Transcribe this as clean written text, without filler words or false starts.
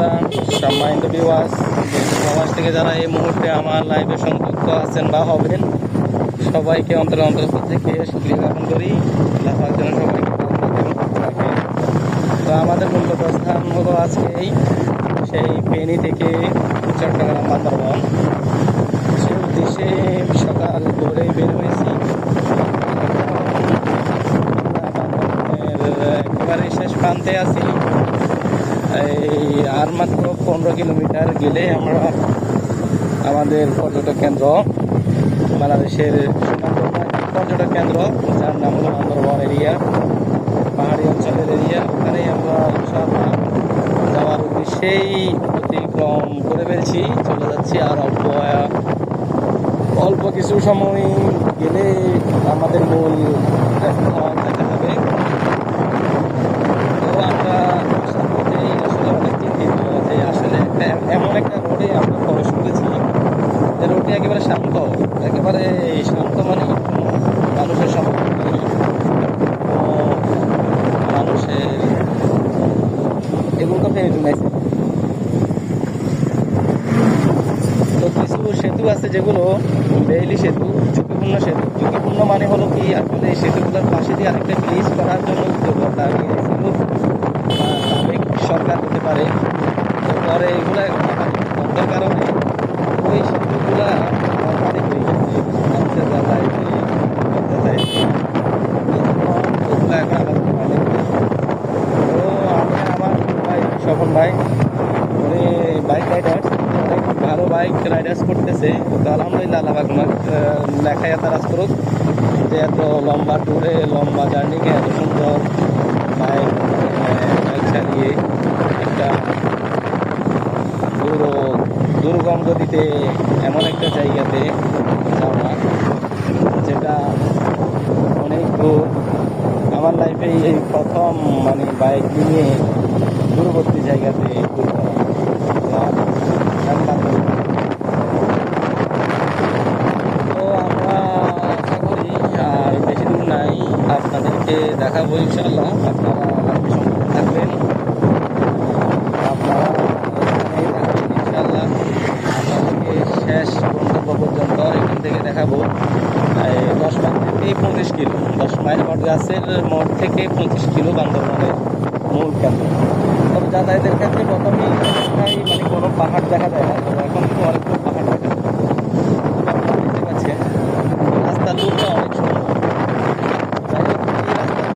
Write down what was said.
বন্ধুরা, সম্মানিত ভিউয়ার্স, সমাজ থেকে যারা এই মুহূর্তে আমার লাইভে সংযুক্ত আছেন বা হবেন, সবাইকে অন্তর থেকে শুকরিয়া জ্ঞাপন করি। আল্লাহ পাক যেন সবাইকে থাকে। তো আমাদের গন্তব্যস্থান হলো আজকেই সেই ফেনী থেকে চট্টগ্রাম বান্দরবান। সেই উদ্দেশ্যে সকাল ভোরেই বের হয়েছি। একেবারে শেষ প্রান্তে আছি। এই আর মাত্র 15 কিলোমিটার গেলে আমরা আমাদের পর্যটক কেন্দ্র, বাংলাদেশের পর্যটক কেন্দ্র, যার নাম হলো বান্দরবান এরিয়া, পাহাড়ি অঞ্চলের এরিয়া। ওখানেই আমরা ইনশাআল্লাহ যাওয়ার উদ্দেশ্যেই অতিক্রম করে ফেলছি, চলে যাচ্ছি। আর অল্প কিছু সময় গেলে আমাদের মূল দেখা যাবে। তো আমরা আসলে অনেক চিন্তিত যে আসলে এমন একটা রোডে আমরা প্রবেশ করেছি, যে রোডটি একেবারে শান্ত, একেবারে শান্ত, মানে মানুষের সম্পর্ক নেই, মানুষের এগুলো তো প্রয়োজন আছে। তো কিছু সেতু আছে যেগুলো বেইলি সেতু, ঝুঁকিপূর্ণ সেতু। ঝুঁকিপূর্ণ মানে হলো কি, আসলে এই সেতুগুলোর পাশে দিয়ে আরেকটা ব্রিজ করার জন্য উদ্যোগ লাগিয়েছিল সাবেক সরকার হতে পারে। তো পরে এগুলো বন্ধের কারণে ওই সেতুগুলা পানি হয়ে গেছে মানুষের জ্বালায় তো আমি আমার ভাই স্বপন ভাই, উনি বাইক রাইডার্স, অনেক ভালো বাইক রাইডার্স করতেছে। তো আলহামদুলিল্লাহ, আল্লাহ লেখায় তারাজ করুক যে এত লম্বা ট্যুরে, লম্বা জার্নিকে এত সুন্দর বাইক চালিয়ে একটা দুর্গম গতিতে এমন একটা জায়গাতে যাওয়া, যেটা অনেক দূর। আমার লাইফে এই প্রথম মানে বাইক নিয়ে দূরবর্তী জায়গাতে ট্যুর করা। তো আমরা আশা করি আর বেশি দূর নাই, আপনাদেরকে দেখাবো ইনশাআল্লাহ। আপনারা সম্পর্কে থাকবেন, আপনারা ইনশাআল্লাহ আপনাদেরকে শেষ গন্তব্য পর্যন্ত এখান থেকে দেখাবো। 10 মাইল থেকে 25 কিলো, 10 মাইল বটগাছের মোড় থেকে 25 কিলো বান্দরবানের মূল কেন্দ্র। তবে যাতায়াতের ক্ষেত্রে প্রথমেই মানে কোনো পাহাড় দেখা যায় না, তবে এখন কিন্তু অনেকগুলো পাহাড় দেখা যায়। আপনারা দেখতে পাচ্ছেন রাস্তার লুকটা অনেক